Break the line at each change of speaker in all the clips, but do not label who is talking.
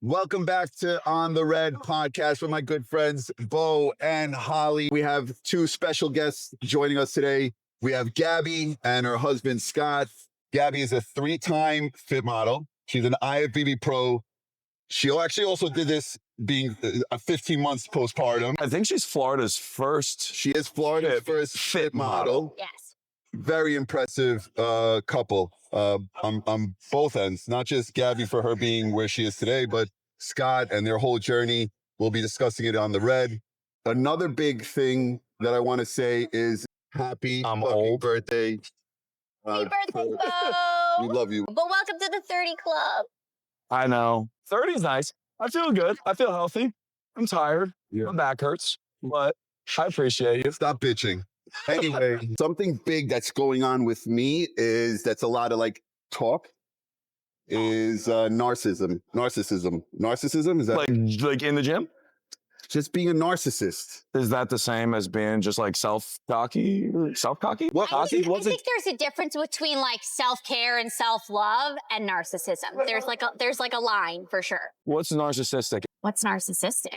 Welcome back to On the Red podcast with my good friends, Bo and Holly. We have two special guests joining us today. We have Gaby and her husband, Scott. Gaby is a 3-time fit model. She's an IFBB pro. She actually also did this being 15 months postpartum.
I think she's Florida's first.
She is Florida's first fit model.
Yes.
Very impressive couple on both ends, not just Gaby for her being where she is today, but Scott and their whole journey. We'll be discussing it on the Red. Another big thing that I want to say is happy birthday.
Happy birthday, Bo!
We love you.
But welcome to the 30 Club.
I know. 30 is nice. I feel good. I feel healthy. I'm tired.
Yeah.
My back hurts, but I appreciate you.
Stop bitching. Anyway, something big that's going on with me that's a lot of like talk is narcissism. Narcissism is that
Like in the gym?
just being a narcissist?
Is that the same as being just like self-cocky? What?
I
Cocky?
think there's a difference between like self-care and self-love and narcissism. There's like a line for sure.
What's narcissistic?
What's narcissistic?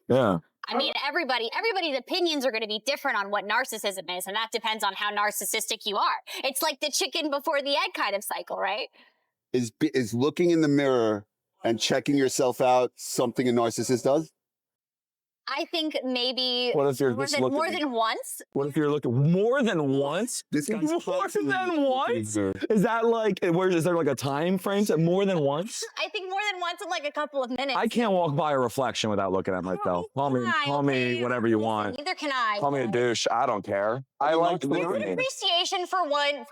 Yeah.
I mean, everybody's opinions are going to be different on what narcissism is, and that depends on how narcissistic you are. It's like the chicken before the egg kind of cycle, right?
Is looking in the mirror and checking yourself out something a narcissist does?
I think maybe
What if you're
more than once.
What if you're looking more than once?
This guy's
More
constantly
than
looking in
once?
the mirror.
Is that like, is there like a time frame to more than once?
I think more than once in like a couple of minutes.
I can't walk by a reflection without looking at myself. Call me whatever you want.
Neither can I.
Call me a douche. I don't care. I like
It's an
looking.
appreciation for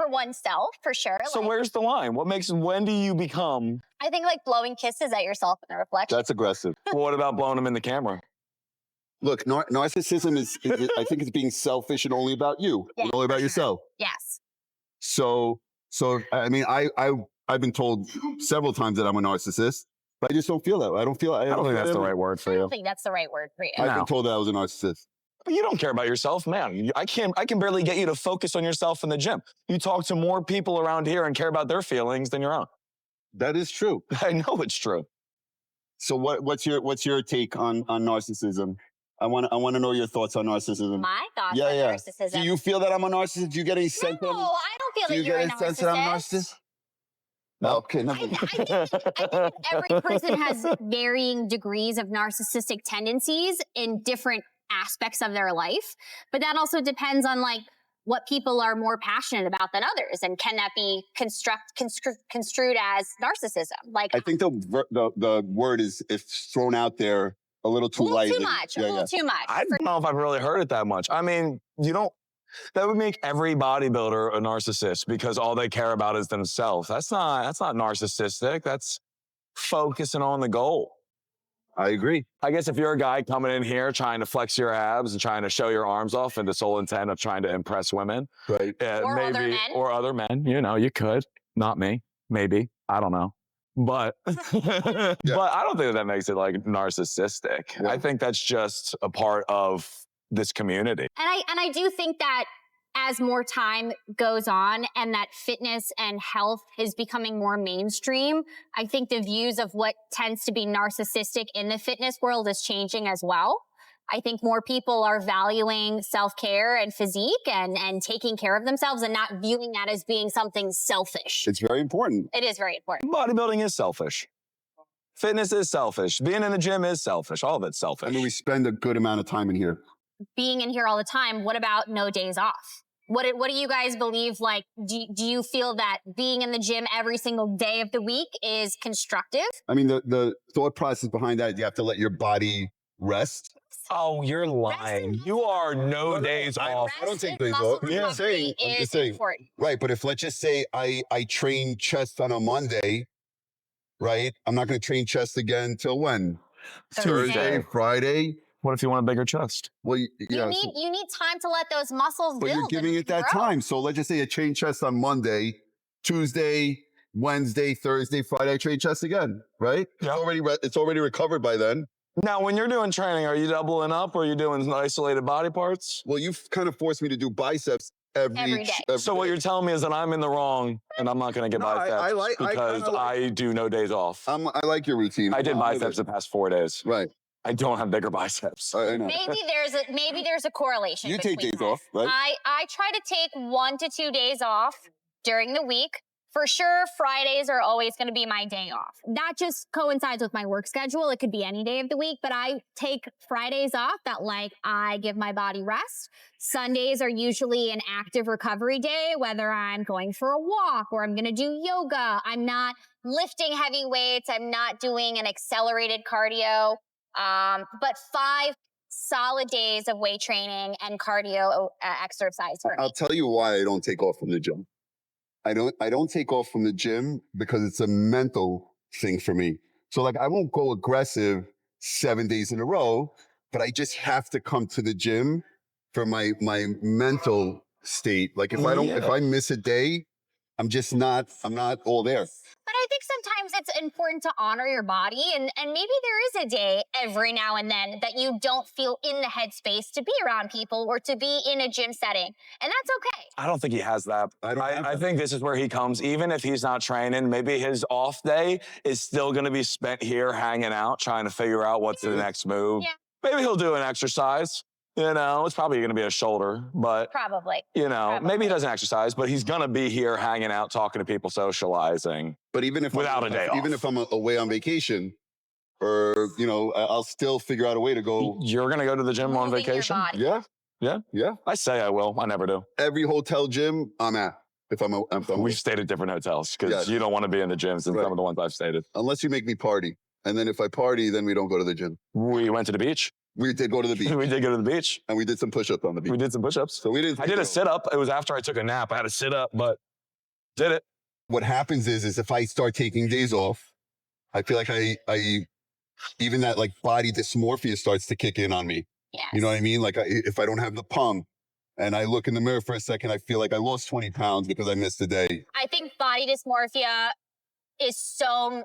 oneself, for sure.
So
Like,
where's the line? When do you become?
I think like blowing kisses at yourself in the reflection.
That's aggressive.
What about blowing them in the camera?
Look, narcissism is I think it's being selfish and only about you,
Yeah,
and only about
for sure.
yourself.
Yes.
So I mean, I've been told several times that I'm a narcissist, but I just don't feel that way. I don't think
that's the right word for
I
you.
don't think that's the right word for you.
I've
No.
been told that I was a narcissist.
But you don't care about yourself, man. I can barely get you to focus on yourself in the gym. You talk to more people around here and care about their feelings than your own.
That is true.
I know it's true.
So what's your take on narcissism? I want to know your thoughts on narcissism.
My thoughts
Yeah,
on
yeah.
narcissism.
Do you feel that I'm a narcissist? Do you get any sense
No,
that I'm
I don't feel
Do
that
you
you're
get
a
any sense that I'm a
narcissist.
narcissist? No. Okay,
I
never
think every person has varying degrees of narcissistic tendencies in different aspects of their life, but that also depends on like what people are more passionate about than others, and can that be construed as narcissism? Like
I think the word is thrown out there a little too
a little
lightly.
too much,
Yeah,
a little too much.
I don't know if I've really heard it that much. I mean, that would make every bodybuilder a narcissist because all they care about is themselves. That's not narcissistic. That's focusing on the goal.
I agree.
I guess if you're a guy coming in here trying to flex your abs and trying to show your arms off in the sole intent of trying to impress women,
Right.
Or
maybe,
other men.
or other men, you could. Not me. Maybe. I don't know. But, but I don't think that makes it like narcissistic.
Yeah.
I think that's just a part of this community.
And I do think that as more time goes on and that fitness and health is becoming more mainstream, I think the views of what tends to be narcissistic in the fitness world is changing as well. I think more people are valuing self-care and physique and taking care of themselves and not viewing that as being something selfish.
It's very important.
It is very important.
Bodybuilding is selfish. Fitness is selfish. Being in the gym is selfish. All of it's selfish.
I mean, we spend a good amount of time in here.
Being in here all the time, what about no days off? What do you guys believe? Like, do you feel that being in the gym every single day of the week is constructive?
I mean, the thought process behind that, you have to let your body rest.
Oh, you're lying. You are no days off.
I don't take
Rest and
days
muscle
off. Yeah,
recovery
I'm
is
just saying.
important.
Right, but if let's just say I train chest on a Monday, right? I'm not going to train chest again till when?
Thursday.
Friday.
What if you want a bigger chest?
Well, yeah.
You need time to let those muscles
But
build.
you're giving
and
it that
grow.
time. So let's just say I train chest on Monday, Tuesday, Wednesday, Thursday, Friday, I train chest again, right?
Yeah.
It's already recovered by then.
Now, when you're doing training, are you doubling up or are you doing isolated body parts?
Well, you've kind of forced me to do biceps
every day.
So what you're telling me is that I'm in the wrong and I'm not going to get
No, I
biceps
like- I
because
kinda like-
I do no days off.
I like your routine.
I did
I'm with
biceps
it.
the past 4 days.
Right.
I don't have bigger biceps.
I know.
Maybe there's a correlation.
You take
between
days
that.
off, right?
I try to take 1 to 2 days off during the week. For sure, Fridays are always going to be my day off. That just coincides with my work schedule. It could be any day of the week, but I take Fridays off that I give my body rest. Sundays are usually an active recovery day, whether I'm going for a walk or I'm going to do yoga. I'm not lifting heavy weights. I'm not doing an accelerated cardio. But 5 solid days of weight training and cardio exercise for me.
I'll tell you why I don't take off from the gym. I don't take off from the gym because it's a mental thing for me. So like I won't go aggressive 7 days in a row, but I just have to come to the gym for my mental state. Like if I miss a day, I'm not all there.
But I think sometimes it's important to honor your body and maybe there is a day every now and then that you don't feel in the headspace to be around people or to be in a gym setting. And that's okay.
I don't think he has that.
I
I think this is where he comes. Even if he's not training, maybe his off day is still going to be spent here hanging out, trying to figure out what's the next move.
Yeah.
Maybe he'll do an exercise. You know, it's probably going to be a shoulder, but
Probably.
you know,
Probably.
maybe he doesn't exercise, but he's going to be here hanging out, talking to people, socializing.
But even if
Without a day off.
even if I'm away on vacation, or I'll still figure out a way to go.
You're going to go to the gym on
Moving your
vacation?
body.
Yeah.
I say I will. I never do.
Every hotel gym I'm at. If I'm
We've stayed at different hotels because
Yes.
you don't want to be in the gyms and
Right.
some of the ones I've stayed at.
unless you make me party, and then if I party, then we don't go to the gym.
We went to the beach.
We did go to the beach,
We did go to the beach.
and we did some push-ups on the beach.
We did some push-ups.
So we didn't.
I did a sit-up. It was after I took a nap. I had a sit-up, but did it.
What happens is if I start taking days off, I feel like I even that like body dysmorphia starts to kick in on me.
Yes.
You know what I mean? Like if I don't have the pump, and I look in the mirror for a second, I feel like I lost 20 pounds because I missed a day.
I think body dysmorphia is so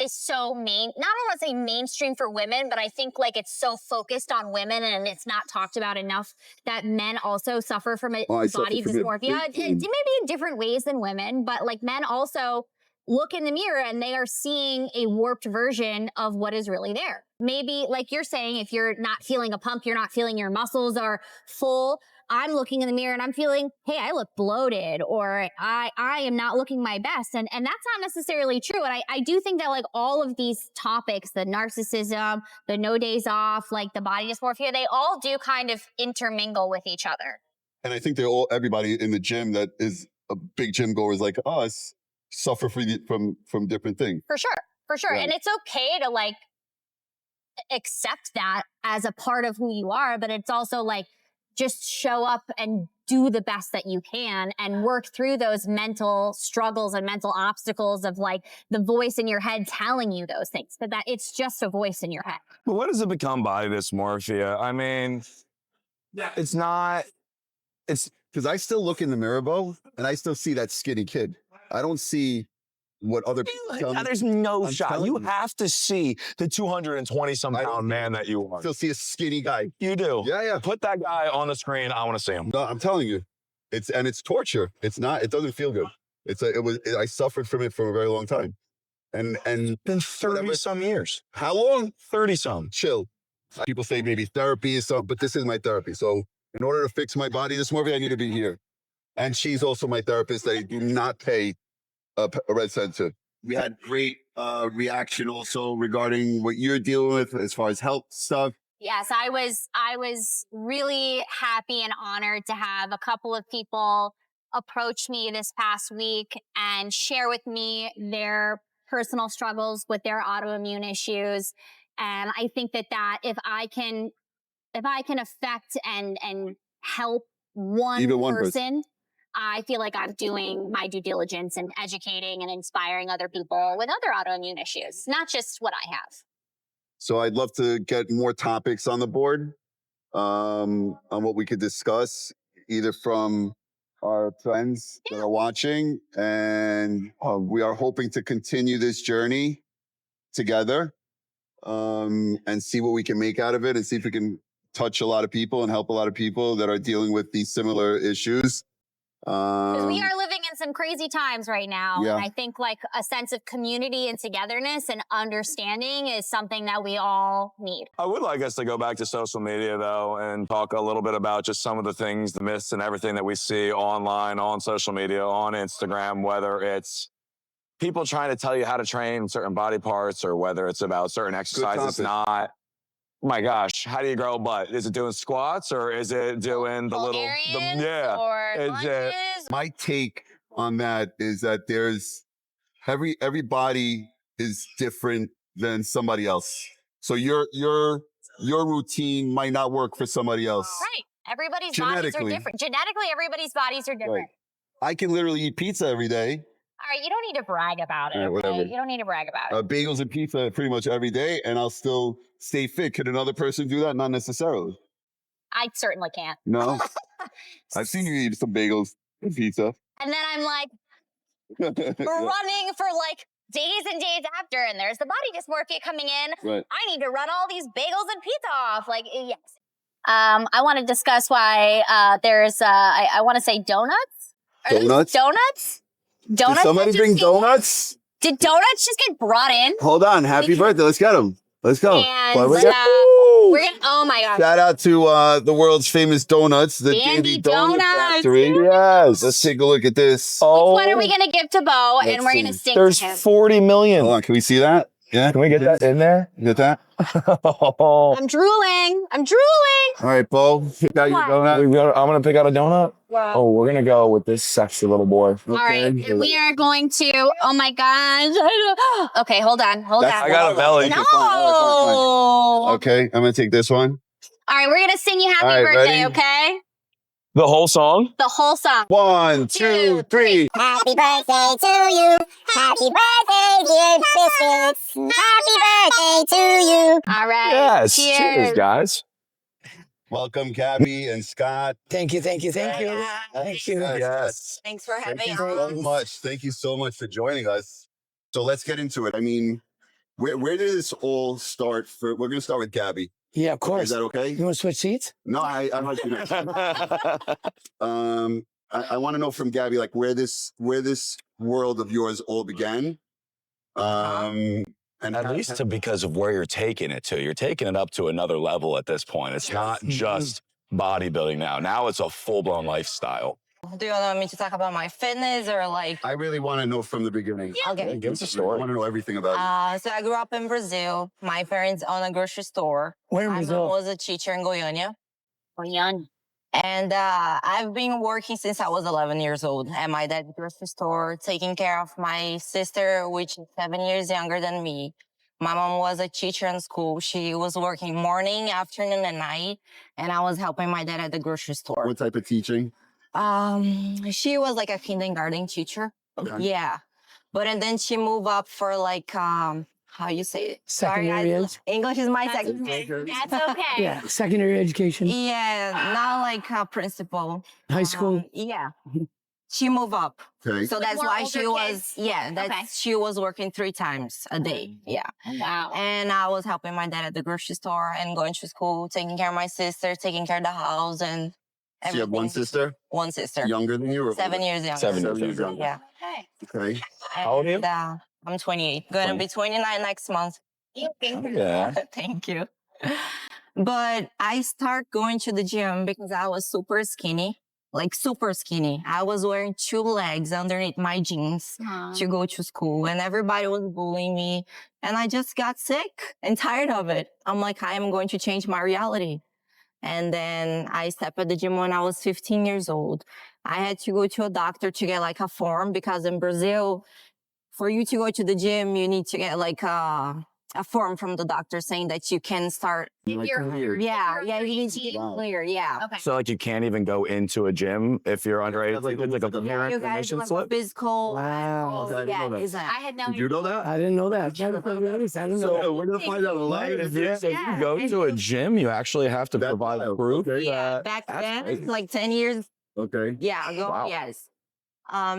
not want to say mainstream for women, but I think like it's so focused on women and it's not talked about enough that men also suffer from
I
body
suffer from it
dysmorphia.
big time.
Maybe in different ways than women, but like men also look in the mirror and they are seeing a warped version of what is really there. Maybe like you're saying, if you're not feeling a pump, you're not feeling your muscles are full. I'm looking in the mirror and I'm feeling, hey, I look bloated, or I am not looking my best. And that's not necessarily true. And I do think that like all of these topics, the narcissism, the no days off, like the body dysmorphia, they all do kind of intermingle with each other.
And I think everybody in the gym that is a big gym goers like us suffer from different things.
For sure.
Right.
And it's okay to like accept that as a part of who you are, but it's also like, just show up and do the best that you can and work through those mental struggles and mental obstacles of like the voice in your head telling you those things, but that it's just a voice in your head.
But what does it become body dysmorphia? I mean, it's not, it's
Because I still look in the mirror, Bo, and I still see that skinny kid. I don't see what other people tell me.
there's no
I'm
shot.
telling
You
you.
have to see the 220 some
I
pound
don't-
man that you
I
are.
still see a skinny guy.
You do.
Yeah.
Put that guy on the screen. I want to see him.
No, I'm telling you, it's torture. It doesn't feel good. I suffered from it for a very long time. And
Been 30 some years.
how long?
30 some.
Chill. People say maybe therapy is something, but this is my therapy. So in order to fix my body dysmorphia, I need to be here. And she's also my therapist. I do not pay a red cent to. We had great reaction also regarding what you're dealing with as far as health stuff.
Yes, I was really happy and honored to have a couple of people approach me this past week and share with me their personal struggles with their autoimmune issues. And I think that if I can affect and help
Even one
person, I feel like I'm doing my due diligence and educating and inspiring other people with other autoimmune issues, not just what I have.
So I'd love to get more topics on the board on what we could discuss, either from our friends that are watching. And we are hoping to continue this journey together and see what we can make out of it and see if we can touch a lot of people and help a lot of people that are dealing with these similar issues.
Because we are living in some crazy times right now.
Yeah.
And I think like a sense of community and togetherness and understanding is something that we all need.
I would like us to go back to social media, though, and talk a little bit about just some of the things, the myths and everything that we see online, on social media, on Instagram, whether it's people trying to tell you how to train certain body parts or whether it's about certain exercises. It's not. Oh my gosh, how do you grow a butt? Is it doing squats or is it doing the little,
or lunges?
My take on that is that there's everybody is different than somebody else. So your routine might not work for somebody else.
Right. Everybody's bodies are different. Genetically, everybody's bodies are different.
Right. I can literally eat pizza every day.
All right, you don't need to brag about it.
All right, whatever.
You don't need to brag about it.
Bagels and pizza pretty much every day, and I'll still stay fit. Could another person do that? Not necessarily.
I certainly can't.
No. I've seen you eat some bagels and pizza.
And then I'm like running for like days and days after, and there's the body dysmorphia coming in.
Right.
I need to run all these bagels and pizza off. Like, yes. I want to discuss why there's, I want to say donuts.
Donuts?
Donuts?
Did somebody bring donuts?
Did donuts just get brought in?
Hold on. Happy birthday. Let's get them. Let's go.
And we're gonna, oh my gosh.
Shout out to the world's famous donuts, the Gaby Donut Factory. Yes. Let's take a look at this.
Oh. Which one are we going to give to Bo? And we're going to sing
There's
to him.
40 million.
Hold on. Can we see that? Yeah.
Can we get that in there?
You get that?
I'm drooling. I'm drooling.
All right, Bo. Pick out your donut.
I'm going to pick out a donut.
Wow.
Oh, we're going to go with this sexy little boy.
All right. And we are going to, oh my gosh. Okay, hold on. Hold on.
I got a belly.
No.
Fine. Okay. I'm going to take this one.
All right. We're going to sing you happy birthday,
ready?
okay?
The whole song?
The whole song.
1, 2, 3.
Happy birthday to you. Happy birthday, dear biscuits. Happy birthday to you.
All right.
Yes.
Cheers.
Guys.
Welcome, Gaby and Scott.
Thank you. Thank you.
Yes.
Thanks for having
Thank
us.
you so much. Thank you so much for joining us. So let's get into it. I mean, where did this all start? We're going to start with Gaby.
Yeah, of course.
Is that okay?
You want to switch seats?
No, I like you next. I want to know from Gaby, like where this world of yours all began. And
at least because of where you're taking it to. You're taking it up to another level at this point. It's not just bodybuilding now. Now it's a full-blown lifestyle.
Do you want me to talk about my fitness or like?
I really want to know from the beginning.
Okay.
Give us a
I
story.
want to know everything about it.
So I grew up in Brazil. My parents own a grocery store.
Where in
My
Brazil?
mom was a teacher in Goiânia.
Goiânia.
And I've been working since I was 11 years old at my dad's grocery store, taking care of my sister, which is 7 years younger than me. My mom was a teacher in school. She was working morning, afternoon, and night. And I was helping my dad at the grocery store.
What type of teaching?
She was like a kindergarten teacher.
Okay.
Yeah. But and then she moved up for like, how you say it?
Secondary ed?
English is my second.
That's okay.
Yeah, secondary education.
Yeah, not like a principal.
High school.
Yeah. She moved up.
Okay.
So that's
more
why
older
she was,
kids?
yeah, that's,
Okay.
she was working 3 times a day. Yeah.
Wow.
And I was helping my dad at the grocery store and going to school, taking care of my sister, taking care of the house and
So you have one
everything.
sister?
One sister.
Younger than you? Or
7 years younger.
7
7 years younger.
Yeah.
Okay.
Okay.
How old are you?
And, I'm 28. Going to be 29 next month.
Yeah.
Thank you. But I start going to the gym because I was super skinny, like super skinny. I was wearing 2 legs underneath my jeans to go to school and everybody was bullying me. And I just got sick and tired of it. I'm like, I am going to change my reality. And then I stepped at the gym when I was 15 years old. I had to go to a doctor to get like a form because in Brazil, for you to go to the gym, you need to get like a form from the doctor saying that you can start.
Like career.
Yeah, you need to get
Wow.
clear. Yeah.
Okay.
So, like, you can't even go into a gym if you're under 18. It's like a parent
You gotta do
permission
like a
slip.
physical.
Wow.
Okay, I didn't know that.
exactly.
I had no
Did you know that?
I didn't know that. I didn't know that.
we're gonna find out a lot.
If you go to a gym, you actually have to
That's
provide
wild.
proof.
Okay.
Yeah,
that-
back
that's
then,
crazy.
like 10 years
Okay.
ago,
Wow.
yes.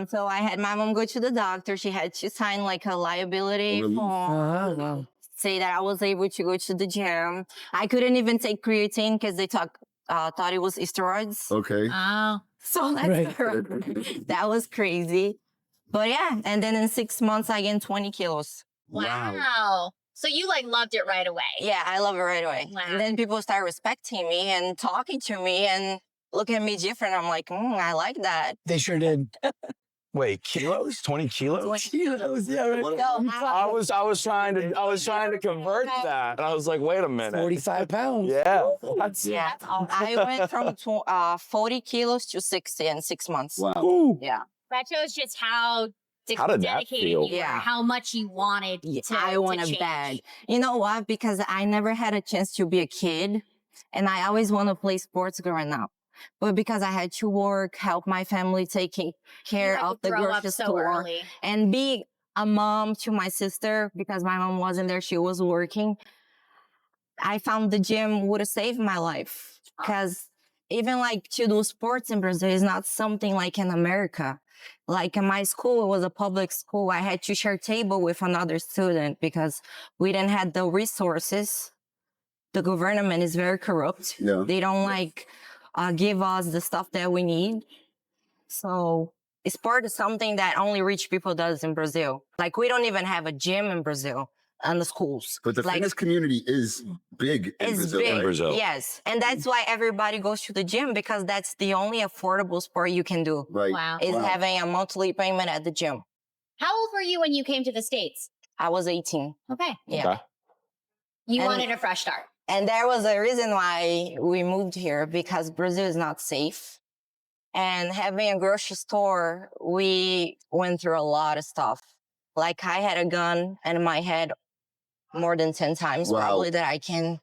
So I had my mom go to the doctor. She had to sign like a liability
A release.
form.
Wow.
say that I was able to go to the gym. I couldn't even take creatine because they thought it was steroids.
Okay.
Oh.
So that was crazy. But yeah, and then in 6 months, I gained 20 kilos.
Wow. So you like loved it right away.
Yeah, I love it right away.
Wow.
And then people start respecting me and talking to me and looking at me different. I'm like, I like that.
They sure did.
Wait, kilos? 20 kilos?
20
Kilos, yeah, right.
No,
I was trying to convert that. And I was like, wait a minute.
45 pounds.
Yeah. That's,
yeah, I went from 40 kilos to 60 in 6 months.
Wow.
Yeah.
That shows just how
How did that
dedicated
feel?
you were,
Yeah.
how much you wanted to
I want
to
a
change.
bag. You know what? Because I never had a chance to be a kid, and I always want to play sports growing up. But because I had to work, help my family taking care
You had
of
to
the
grow up
grocery
so
store,
early.
and be a mom to my sister because my mom wasn't there; she was working. I found the gym would have saved my life because even like to do sports in Brazil is not something like in America. Like in my school, it was a public school. I had to share table with another student because we didn't have the resources. The government is very corrupt.
Yeah.
They don't like give us the stuff that we need. So sport is something that only rich people does in Brazil. Like we don't even have a gym in Brazil and the schools.
But the
like,
fitness community is big in
it's
Brazil.
big.
right?
Brazil.
Yes. And that's why everybody goes to the gym because that's the only affordable sport you can do
Right.
Wow.
is
Wow.
having a monthly payment at the gym.
How old were you when you came to the States?
I was 18.
Okay.
Yeah.
Okay.
You
And-
wanted a fresh start.
And there was a reason why we moved here because Brazil is not safe. And having a grocery store, we went through a lot of stuff. Like I had a gun in my head more than 10 times,
Wow.
probably that I can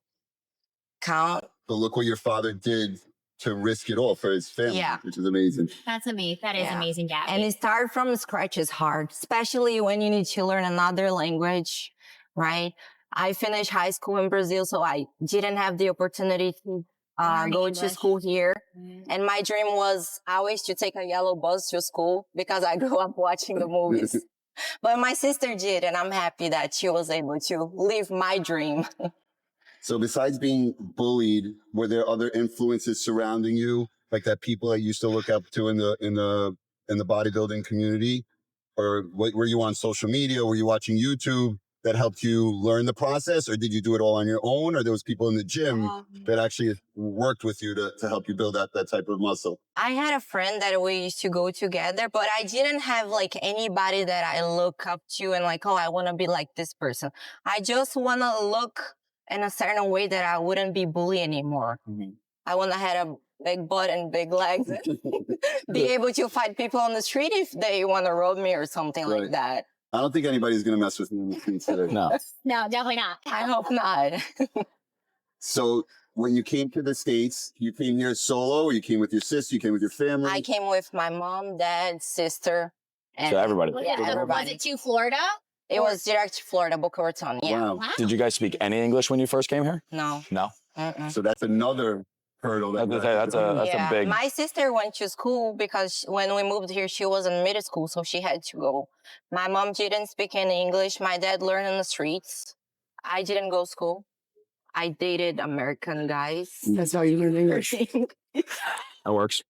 count.
But look what your father did to risk it all for his family,
Yeah.
which is amazing.
That's amazing. That is
Yeah.
amazing, Gaby.
And it start from scratch is hard, especially when you need to learn another language, right? I finished high school in Brazil, so I didn't have the opportunity to
Learn
go to
English.
school here. And my dream was always to take a yellow bus to school because I grew up watching the movies. But my sister did, and I'm happy that she was able to live my dream.
So besides being bullied, were there other influences surrounding you, like that people that you used to look up to in the bodybuilding community? Or were you on social media? Were you watching YouTube that helped you learn the process? Or did you do it all on your own? Or there was people in the gym that actually worked with you to help you build out that type of muscle?
I had a friend that we used to go together, but I didn't have like anybody that I look up to and like, oh, I want to be like this person. I just want to look in a certain way that I wouldn't be bullied anymore.
Mhm.
I want to have a big butt and big legs. Be able to fight people on the street if they want to rob me or something
Right.
like that.
I don't think anybody's going to mess with me in the streets today.
No.
No, definitely not.
I hope not.
So when you came to the States, you came here solo, or you came with your sister, you came with your family?
I came with my mom, dad, sister, and
So everybody.
Was,
Yeah,
it, was
everybody.
it to Florida?
It was direct to Florida, Boca Raton. Yeah.
Wow.
Wow.
Did you guys speak any English when you first came here?
No.
No.
Mm-mm.
So that's another hurdle.
That's a big.
My sister went to school because when we moved here, she was in middle school, so she had to go. My mom didn't speak any English. My dad learned in the streets. I didn't go to school. I dated American guys.
That's how you learn English.
That works.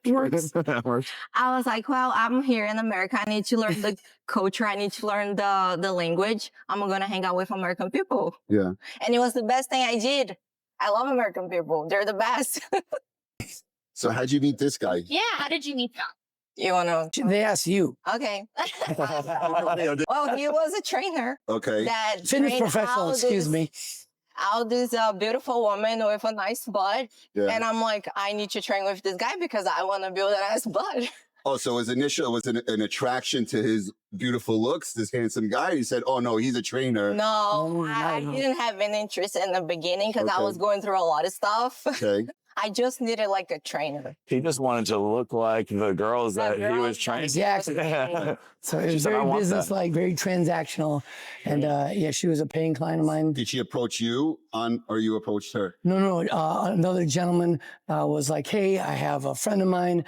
Works.
That works.
I was like, well, I'm here in America. I need to learn the culture. I need to learn the language. I'm going to hang out with American people.
Yeah.
And it was the best thing I did. I love American people. They're the best.
So how'd you meet this guy?
Yeah. How did you meet them?
You want to?
They ask you.
Okay. Well, he was a trainer
Okay.
that
Fitness
trained
professional,
all
excuse
this-
me.
all this beautiful woman with a nice butt.
Yeah.
And I'm like, I need to train with this guy because I want to build a nice butt.
Oh, so his initial was an attraction to his beautiful looks, this handsome guy. He said, oh, no, he's a trainer.
No,
Oh,
I
no.
didn't have any interest in the beginning because I
Okay.
was going through a lot of stuff.
Okay.
I just needed like a trainer.
He just wanted to look like the girls that he was trying.
Exactly. So it
She
was
said, "I
very
want that."
business-like, very transactional. And yeah, she was a paying client of mine.
Did she approach you or you approached her?
No, another gentleman was like, hey, I have a friend of mine.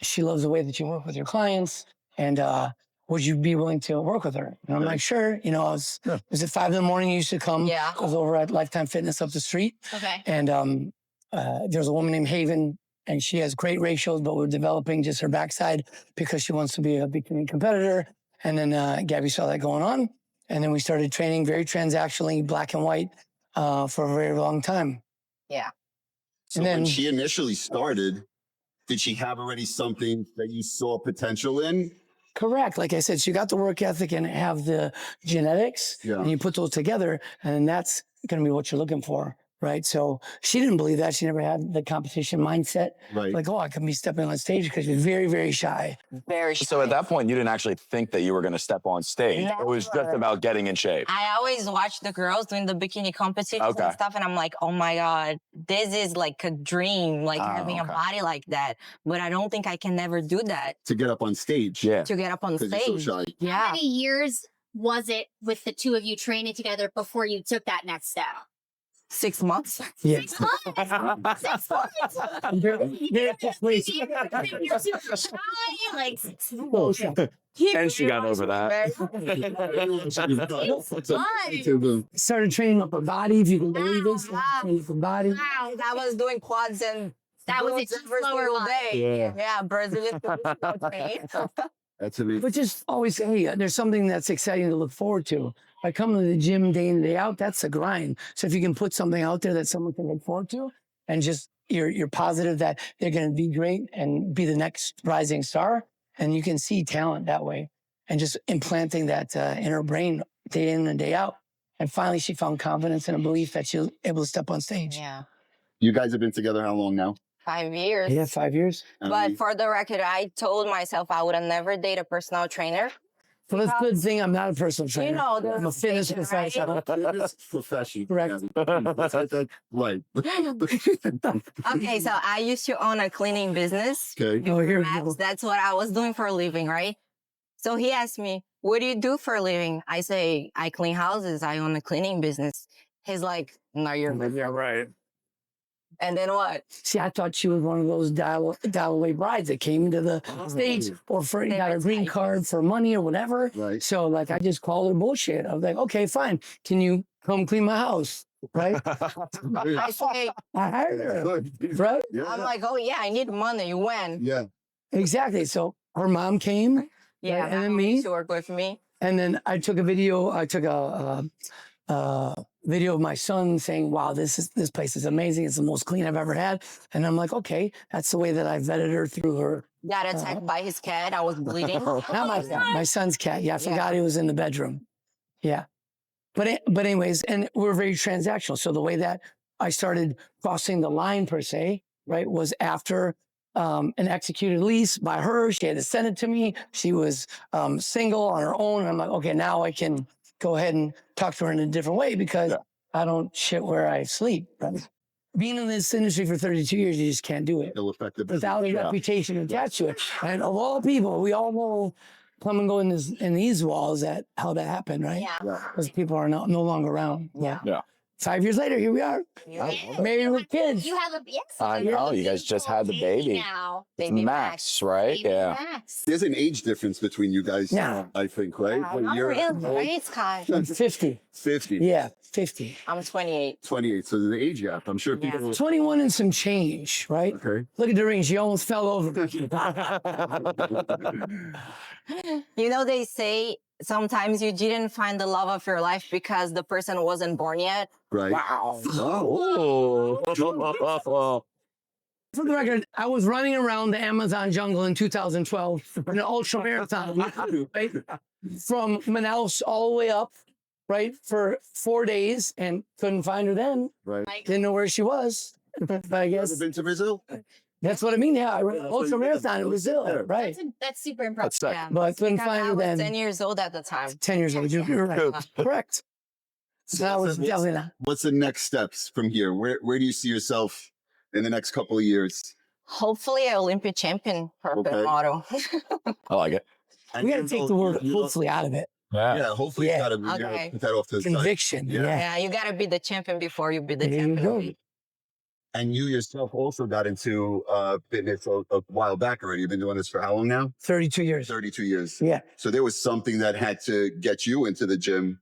She loves the way that you work with your clients. And would you be willing to work with her? And I'm like, sure. You know, it was at 5 a.m. You used to come.
Yeah.
I was over at Lifetime Fitness up the street.
Okay.
And there's a woman named Haven, and she has great ratios, but we're developing just her backside because she wants to be a bikini competitor. And then Gabby saw that going on. And then we started training very transactionally, black and white, for a very long time.
Yeah.
So
And
when
then-
she initially started, did she have already something that you saw potential in?
Correct. Like I said, she got the work ethic and have the genetics,
Yeah.
and you put those together, and that's going to be what you're looking for. Right. So she didn't believe that. She never had the competition mindset.
Right.
Like, oh, I can be stepping on stage because she's very, very shy.
Very shy.
So at that point, you didn't actually think that you were going to step on stage. It was just
Never.
about getting in shape.
I always watch the girls doing the bikini competitions
Okay.
and stuff, and I'm like, oh my God, this is like a dream, like having
okay.
a body like that. But I don't think I can never do that
To get up on stage.
Yeah.
to get up on
Because
stage.
you're so shy.
How
Yeah.
many years was it with the two of you training together before you took that next step?
6 months.
Yeah.
6 months. 6 months. You're super shy, like,
And she got over that.
Started training up her body, if you can believe this.
Wow.
Training up her body.
Wow, I was doing quads and
that was
glutes
a
every
slower
single
line.
day. Yeah, Brazilian training.
That's amazing.
But just always, hey, there's something that's exciting to look forward to. By coming to the gym day in, day out, that's a grind. So if you can put something out there that someone can look forward to, and just you're positive that they're going to be great and be the next rising star, and you can see talent that way, and just implanting that in her brain day in and day out. And finally, she found confidence and a belief that she'll able to step on stage.
Yeah,
You guys have been together how long now?
5 years.
Yeah, 5 years.
But for the record, I told myself I would never date a personal trainer.
So that's a good thing. I'm not a personal trainer.
You know,
I'm a fitness
there's a
professional.
Profession.
Correct.
Right.
Okay, so I used to own a cleaning business.
Okay.
Oh, here we
Max,
go.
that's what I was doing for a living, right? So he asked me, what do you do for a living? I say, I clean houses. I own a cleaning business. He's like, no, you're
Yeah, right.
And then what?
See, I thought she was one of those dial away brides that came to the stage or for
They
got
were
a green
types.
card for money or whatever.
Right.
So like I just called her bullshit. I was like, okay, fine. Can you come clean my house? Right?
I say,
I hired her.
Good.
Right?
Yeah.
I'm like, oh yeah, I need money. When?
Yeah.
Exactly. So her mom came,
Yeah,
and
my
then
mom
me.
used to work with me.
and then I took a video. I took a video of my son saying, wow, this place is amazing. It's the most clean I've ever had. And I'm like, okay, that's the way that I vetted her through her.
Got attacked by his cat. I was bleeding.
Not my cat, my son's cat. Yeah, I forgot he was in the bedroom. Yeah. But anyways, and we're very transactional. So the way that I started crossing the line per se, right, was after an executed lease by her. She had to send it to me. She was single on her own. And I'm like, okay, now I can go ahead and talk to her in a different way because I don't shit where I sleep. Right? Being in this industry for 32 years, you just can't do it
It'll affect the business.
without a reputation attached to it. And of all people, we all know come and go in these walls that how that happened, right?
Yeah.
Because people are no longer around.
Yeah.
Yeah.
5 years later, here we are. Married with kids.
You have a yes.
I know, you guys just had the baby.
now.
Baby
Max, right?
Baby
Yeah.
Max.
There's an age difference between you guys,
Yeah.
I think, right?
Wow,
What
not
year?
really, right, Scott?
I'm 50.
50.
Yeah, 50.
I'm 28.
28. So there's an age gap. I'm sure people.
21 and some change, right?
Okay.
Look at the ring. She almost fell over.
You know, they say sometimes you didn't find the love of your life because the person wasn't born yet.
Right.
Wow.
Oh.
For the record, I was running around the Amazon jungle in 2012 in an ultra marathon, right? From Manaus all the way up, right? For 4 days and couldn't find her then.
Right.
Didn't know where she was. But I
You
guess
ever been to Brazil?
that's what I mean. Yeah, I ran an
That's what
ultra
you did.
marathon in Brazil, right?
That's super impressive.
That's sick.
Yeah.
But I couldn't
Because
find
I
her
was
then.
10 years old at the time.
10 years old. You're right. Correct. So that was definitely not.
What's the next steps from here? Where do you see yourself in the next couple of years?
Hopefully, an Olympic champion for
Okay.
the model.
I like it.
We got to take the word hopefully out of it.
Yeah, hopefully
Yeah.
you gotta
Okay.
put that off to the side.
Conviction.
Yeah.
Yeah.
Yeah, you gotta be the champion before you be the
There you go.
champion.
And you yourself also got into fitness a while back already. You've been doing this for how long now?
32 years.
32 years.
Yeah.
So there was something that had to get you into the gym.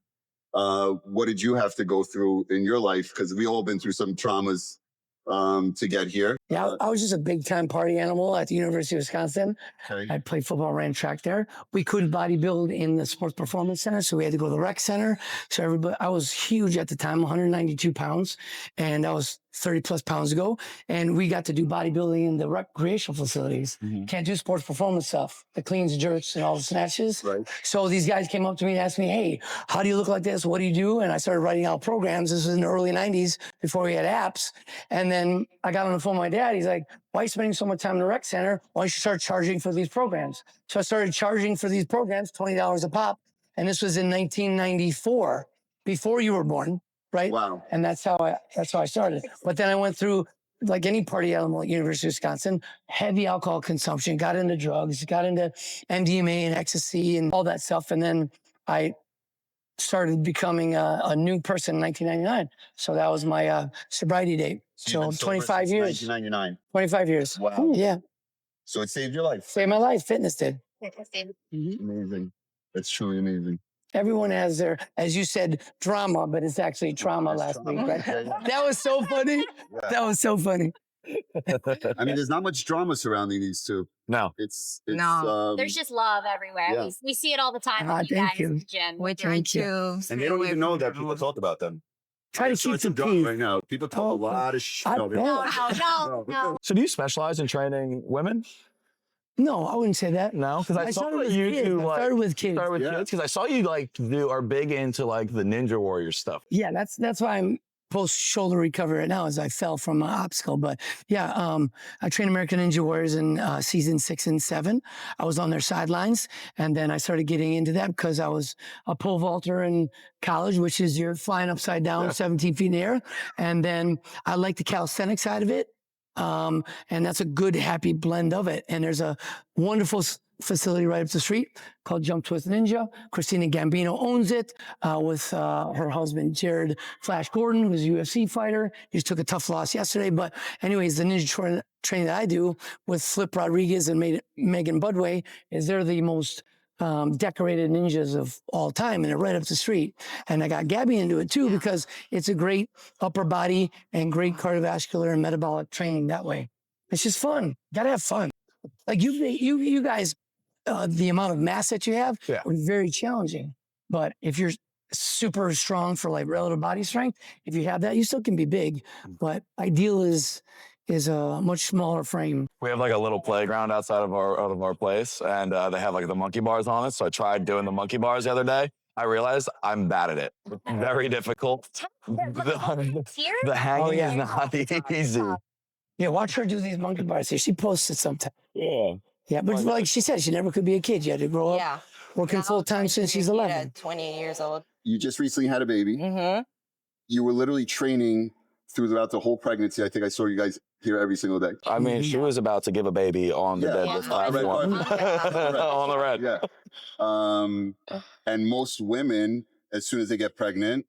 What did you have to go through in your life? Because we all been through some traumas to get here.
Yeah, I was just a big time party animal at the University of Wisconsin.
Okay.
I played football, ran track there. We couldn't bodybuild in the sports performance center, so we had to go to the rec center. So everybody, I was huge at the time, 192 pounds, and I was 30 plus pounds ago. And we got to do bodybuilding in the recreational facilities. Can't do sports performance stuff, the cleans, jerks, and all the snatches.
Right.
So these guys came up to me and asked me, hey, how do you look like this? What do you do? And I started writing out programs. This was in the early 90s before we had apps. And then I got on the phone with my dad. He's like, why are you spending so much time in the rec center? Why don't you start charging for these programs? So I started charging for these programs, $20 a pop. And this was in 1994, before you were born, right?
Wow.
And that's how I started. But then I went through, like any party animal at University of Wisconsin, heavy alcohol consumption, got into drugs, got into MDMA and ecstasy and all that stuff. And then I started becoming a new person in 1999. So that was my sobriety date.
You've been
So
sober
25
since
years.
1999.
25 years.
Wow.
Yeah.
So it saved your life.
Saved my life. Fitness did.
Amazing. That's truly amazing.
Everyone has their, as you said, drama, but it's actually trauma
It's
last
trauma.
week, right?
Yeah, yeah.
That was so funny.
Yeah.
That was so funny.
I mean, there's not much drama surrounding these two.
No.
It's
No.
There's just love everywhere.
Yeah.
We see it all the time
Ah,
with you
thank
guys
you.
in the gym.
We try
Thank you.
to.
and they don't even know that people talk about them.
Try to
I'm sorry
keep some
drama
peace.
right now. People talk a lot of shit.
I
No, they-
bet.
No.
So do you specialize in training women?
No, I wouldn't say that.
No, because I saw
started
that
with
you
kids.
do
I
like
started with kids.
start with
Yeah.
kids because I saw you like are big into like the Ninja Warrior stuff.
Yeah, that's why I'm post shoulder recovery right now, as I fell from an obstacle. But yeah, I trained American Ninja Warriors in season 6 and 7. I was on their sidelines, and then I started getting into that because I was a pole vaulter in college, which is you're flying upside down 17 feet in the air. And then I like the calisthenic side of it. And that's a good, happy blend of it. And there's a wonderful facility right up the street called Jump Twist Ninja. Christina Gambino owns it with her husband, Jared Flash Gordon, who's a UFC fighter. He just took a tough loss yesterday. But anyways, the ninja training that I do with Flip Rodriguez and Megan Budway is they're the most decorated ninjas of all time, and they're right up the street. And I got Gaby into it too because it's a great upper body and great cardiovascular and metabolic training that way. It's just fun. Gotta have fun. Like you guys, the amount of mass that you have is very challenging. But if you're super strong for like relative body strength, if you have that, you still can be big. But ideal is a much smaller frame.
We have like a little playground outside of our place, and they have like the monkey bars on it. So I tried doing the monkey bars the other day. I realized I'm bad at it. Very difficult. The hanging is not easy.
Yeah, watch her do these monkey bars. She posts it sometimes.
Yeah.
Yeah, but like she said, she never could be a kid. You had to grow up
Yeah.
working full time since she's 11.
At 20 years old.
You just recently had a baby.
Mm-hmm.
You were literally training throughout the whole pregnancy. I think I saw you guys here every single day.
I mean, she was about to give a baby on the
Yeah.
deadlift
Yeah.
platform. On the red.
Yeah. And most women, as soon as they get pregnant,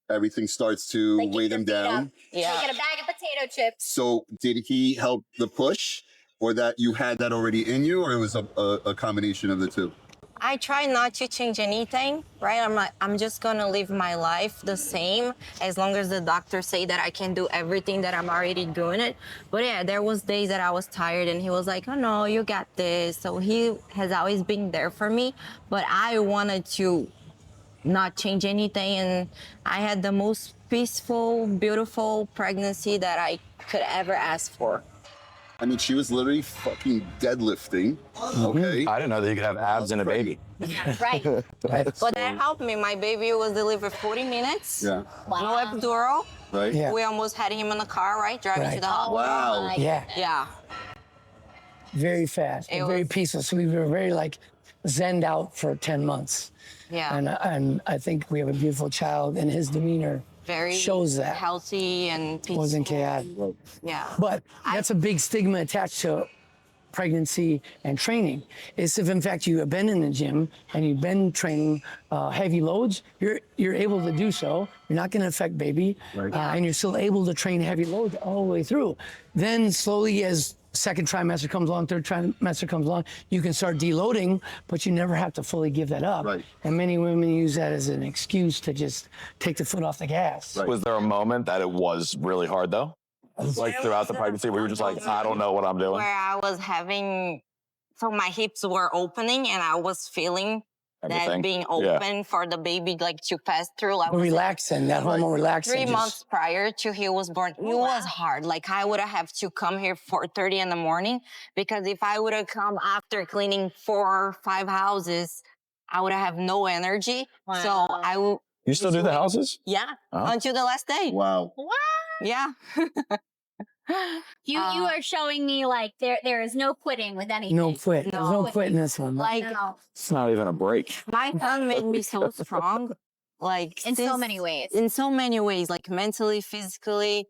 everything starts to
They kick
weigh
their
them
feet
down.
up.
Yeah.
They get a bag of potato chips.
So did he help the push, or that you had that already in you, or it was a combination of the two?
I try not to change anything, right? I'm just gonna live my life the same as long as the doctors say that I can do everything that I'm already doing it. But yeah, there was days that I was tired and he was like, oh no, you got this. So he has always been there for me, but I wanted to not change anything. And I had the most peaceful, beautiful pregnancy that I could ever ask for.
I mean, she was literally fucking deadlifting. Okay.
I didn't know that you could have abs in a baby.
Right.
But that helped me. My baby was delivered 40 minutes.
Yeah.
No epidural.
Right?
Yeah.
We almost had him in the car, right? Driving to the hospital.
Wow.
Yeah,
Yeah.
very fast,
It
very
was-
peaceful. So we were very like zenned out for 10 months.
Yeah.
And I think we have a beautiful child, and his demeanor
Very
shows that.
healthy and peaceful.
Wasn't chaotic.
Yeah.
But that's a big stigma attached to pregnancy and training. It's if in fact you have been in the gym and you've been training heavy loads, you're able to do so. You're not going to affect baby, and you're still able to train heavy loads all the way through. Then slowly, as second trimester comes along, third trimester comes along, you can start deloading, but you never have to fully give that up.
Right.
And many women use that as an excuse to just take the foot off the gas.
Right.
Was there a moment that it was really hard though? Like throughout the pregnancy where you were just like, I don't know what I'm doing?
Where I was having, so my hips were opening and I was feeling
Everything.
that being open for the baby like to pass through. I was
Relaxing, that hormone relaxing.
3 months prior to he was born. It was hard. Like I would have to come here 4:30 in the morning because if I would have come after cleaning 4 or 5 houses, I would have no energy.
Wow.
So I would.
You still do the houses?
Yeah,
Oh.
until the last day.
Wow.
Yeah.
You are showing me like there is no quitting with anything.
No quit. There's no quit in this one.
Like
No.
It's not even a break.
my son made me so strong. Like
In so many ways.
In so many ways, like mentally, physically.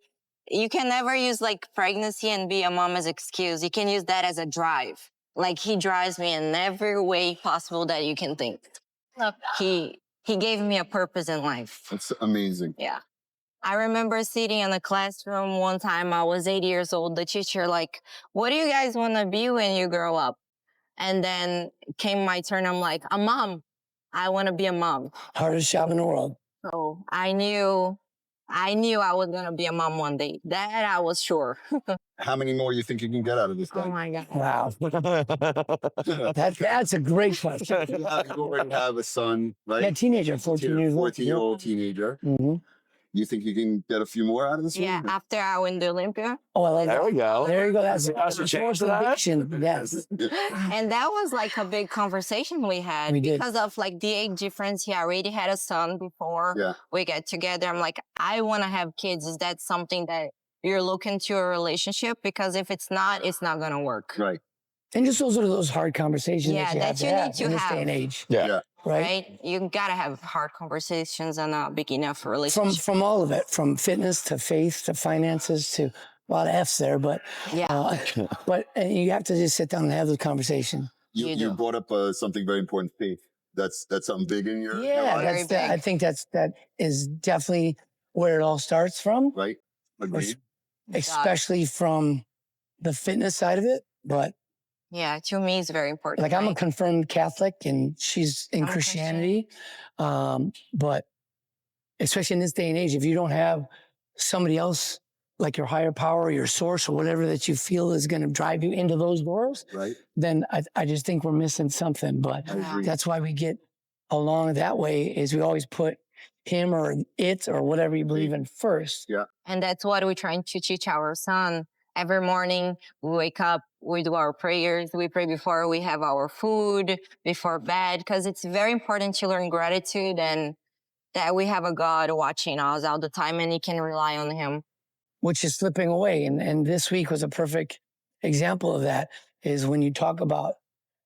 You can never use like pregnancy and be a mom as excuse. You can use that as a drive. Like he drives me in every way possible that you can think.
Love that.
He gave me a purpose in life.
That's amazing.
Yeah. I remember sitting in a classroom one time, I was 8 years old, the teacher like, what do you guys want to be when you grow up? And then came my turn, I'm like, a mom. I want to be a mom.
Hardest job in the world.
So I knew I was going to be a mom one day. That I was sure.
How many more you think you can get out of this
Oh
thing?
my God.
Wow. That's a great question.
You already have a son, right?
Yeah, teenager, 14 years old.
14-year-old teenager.
Mm-hmm.
You think you can get a few more out of this
Yeah,
one?
after I win the Olympia.
Oh, I like
There
that.
we go.
There you go. That's
a change to that.
motivation. Yes.
And that was like a big conversation we had
We did.
because of like the age difference. He already had a son before
Yeah.
we get together. I'm like, I want to have kids. Is that something that you're looking to a relationship? Because if it's not going to work.
Right.
And just those hard conversations
Yeah,
that you have to have in this day and age.
Yeah.
Right?
Right? You got to have hard conversations and a beginning of a relationship.
From all of it, from fitness to faith to finances to a lot of F's there, but but you have to just sit down and have those conversations.
You
do.
brought up something very important, faith. That's something big in your
Yeah,
life,
I think that is definitely where it all starts from,
right? Agreed.
especially from the fitness side of it. But
Yeah, to me, it's very important.
like I'm a
right?
confirmed Catholic and she's in
I'm a
Christianity. But especially in this day and age, if you don't have somebody else like your higher power, your source, or whatever that you feel is going to drive you into those doors,
Right.
then I just think we're missing something. But
I agree.
that's why we get along that way is we always put him or it or whatever you believe in first.
And that's what we're trying to teach our son. Every morning, we wake up, we do our prayers, we pray before we have our food, before bed, because it's very important to learn gratitude and that we have a God watching us all the time and you can rely on him.
Which is slipping away. And this week was a perfect example of that is when you talk about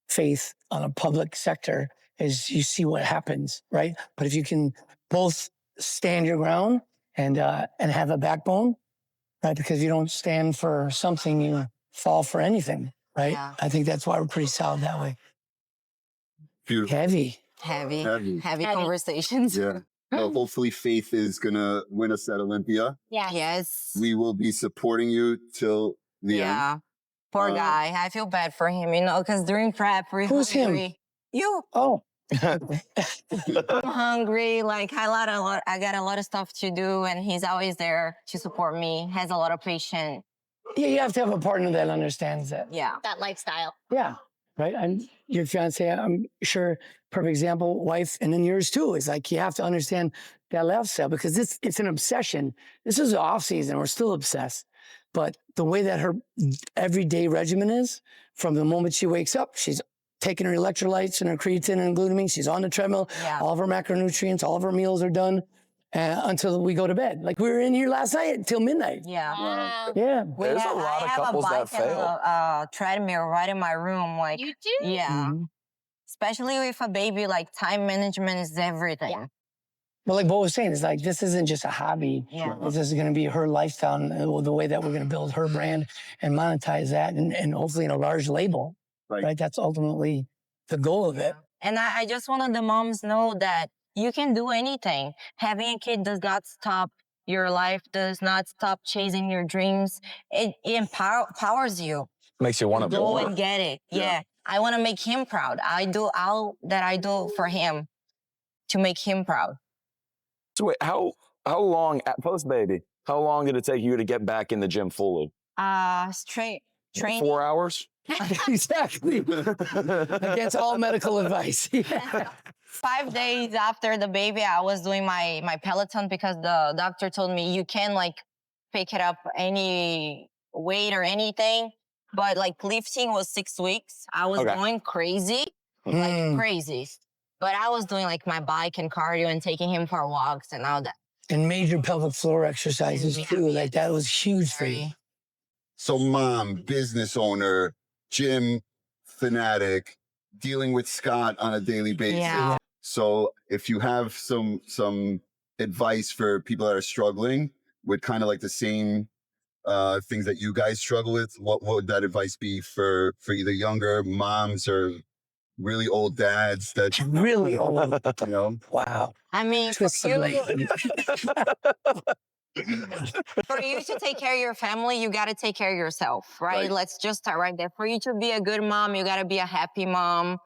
faith on a public sector is you see what happens, right? But if you can both stand your ground and have a backbone, right? Because you don't stand for something, you fall for anything, right?
Yeah.
I think that's why we're pretty solid that way.
Beautiful.
Heavy.
Heavy
Heavy.
conversations.
Yeah. Well, hopefully Faith is going to win us at Olympia.
Yeah.
Yes.
We will be supporting you till the end.
Yeah. Poor guy. I feel bad for him, because during prep, we're
Who's him?
hungry. You.
Oh,
I'm hungry. Like I got a lot of stuff to do, and he's always there to support me. Has a lot of patience.
yeah, you have to have a partner that understands that.
Yeah.
That lifestyle.
Yeah, right. And your fiance, I'm sure, perfect example, wife, and then yours too. Is like you have to understand that lifestyle because it's an obsession. This is the off season. We're still obsessed, but the way that her everyday regimen is, from the moment she wakes up, she's taking her electrolytes and her creatine and glutamine. She's on the treadmill.
Yeah.
All of her macronutrients, all of her meals are done until we go to bed. Like we were in here last night till midnight.
Yeah.
Wow.
Yeah.
There's a lot of couples
I have a
that
bike and
fail.
a treadmill right in my room. Like,
You do?
yeah.
Mhm.
Especially with a baby, like time management is everything.
But like Bo was saying, it's like, this isn't just a hobby.
Yeah.
This is going to be her lifestyle, and the way that we're going to build her brand and monetize that, and hopefully in a large label. Right. That's ultimately the goal of it.
And I just wanted the moms know that you can do anything. Having a kid does not stop your life, does not stop chasing your dreams. It empowers you.
Makes you want to
go
build.
and get it. Yeah. I want to make him proud. I do all that I do for him to make him proud.
So wait, how long post baby? How long did it take you to get back in the gym fully?
Straight training.
4 hours.
Exactly. Against all medical advice. Yeah.
5 days after the baby, I was doing my Peloton because the doctor told me you can like pick it up any weight or anything. But like lifting was 6 weeks. I was going crazy, like crazy. But I was doing like my bike and cardio and taking him for walks and all that.
And major pelvic floor exercises too. Like that was huge for you.
So mom, business owner, gym fanatic, dealing with Scott on a daily basis.
Yeah.
So if you have some advice for people that are struggling with kind of like the same things that you guys struggle with, what would that advice be for either younger moms or really old dads that
Really old?
you know?
Wow.
I mean, for
Twist some leg.
for you to take care of your family, you got to take care of yourself, right?
Right.
Let's just start right there. For you to be a good mom, you got to be a happy mom.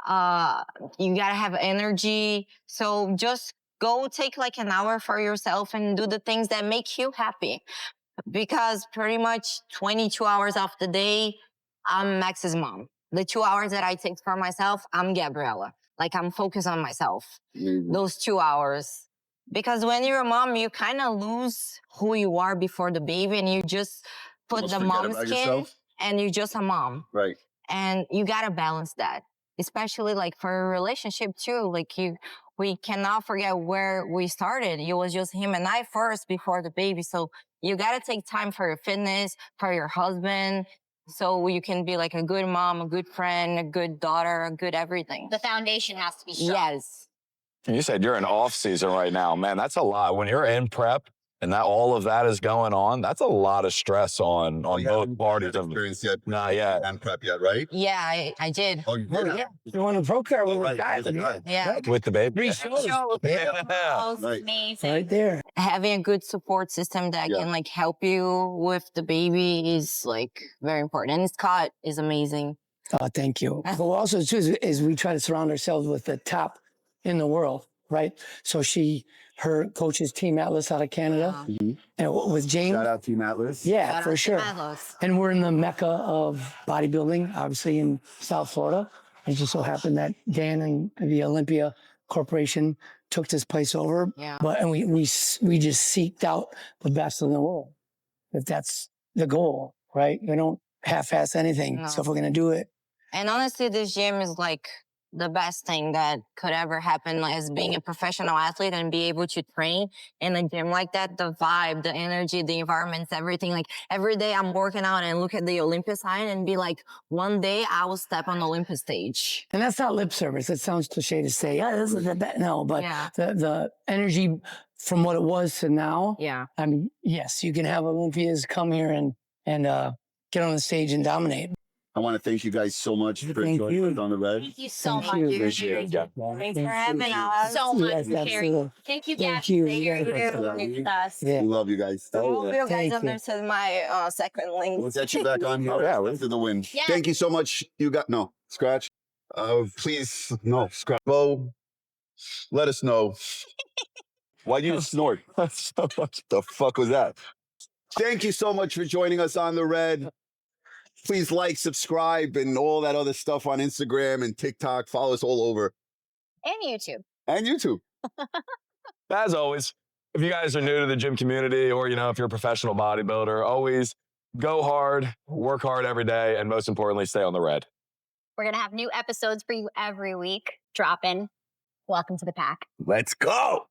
You got to have energy. So just go take like an hour for yourself and do the things that make you happy. Because pretty much 22 hours of the day, I'm Max's mom. The 2 hours that I take for myself, I'm Gabriela. Like I'm focused on myself. Those 2 hours. Because when you're a mom, you kind of lose who you are before the baby and you just put
Almost
the
forget
mom
about
skin
yourself.
and you're just a mom.
Right.
And you got to balance that, especially like for a relationship too. Like we cannot forget where we started. It was just him and I first before the baby. So you got to take time for your fitness, for your husband. So you can be like a good mom, a good friend, a good daughter, a good everything.
The foundation has to be strong.
Yes.
And you said you're in off season right now, man. That's a lot. When you're in prep and that all of that is going on, that's a lot of stress on both parties.
Experience yet?
Not yet.
And prep yet, right?
Yeah, I did.
Oh, you did?
Yeah. You want to pro car with
Right.
guys?
Yeah.
With the baby.
3 shows.
Yeah.
Right.
Amazing.
Right there.
Having a good support system that can like help you with the baby is like very important. And Scott is amazing.
Oh, thank you. But also too is we try to surround ourselves with the top in the world, right? So her coach is Team Atlas out of Canada, and with James.
Shout out Team Atlas.
Yeah,
Shout
for
out to
sure.
Atlas.
And we're in the mecca of bodybuilding, obviously in South Florida. It just so happened that Dan and the Olympia Corporation took this place over.
Yeah.
And we just seeked out the best in the world. If that's the goal, right? We don't half-ass anything.
No.
So if we're gonna do it.
And honestly, this gym is like the best thing that could ever happen as being a professional athlete and be able to train in a gym like that. The vibe, the energy, the environments, everything. Like every day I'm working out and look at the Olympus sign and be like, one day I will step on the Olympus stage.
And that's not lip service. It sounds cliche to say, yeah, this is the best. No, but
Yeah.
the energy from what it was to now.
Yeah.
I mean, yes, you can have Olympians come here and get on the stage and dominate.
I want to thank you guys so much for
Thank
joining
you.
us on the red.
Thank you so
Thank
much.
you.
Appreciate it.
Thanks for having us.
So much
Yes,
for sharing.
absolutely.
Thank you,
Thank
Gaby.
you.
Thank
Yeah.
you with us.
Yeah.
We love you guys.
I hope you guys
Thank you.
understood my second link.
We'll get you back on here.
Oh, yeah.
After the win.
Yeah.
Thank you so much. You got no scratch. Please no scratch. Bo, let us know. Why you snort? The fuck was that? Thank you so much for joining us on the red. Please like, subscribe, and all that other stuff on Instagram and TikTok. Follow us all over.
And YouTube.
And YouTube.
As always, if you guys are new to the gym community or, if you're a professional bodybuilder, always go hard, work hard every day, and most importantly, stay on the red.
We're going to have new episodes for you every week dropping. Welcome to the pack.
Let's go.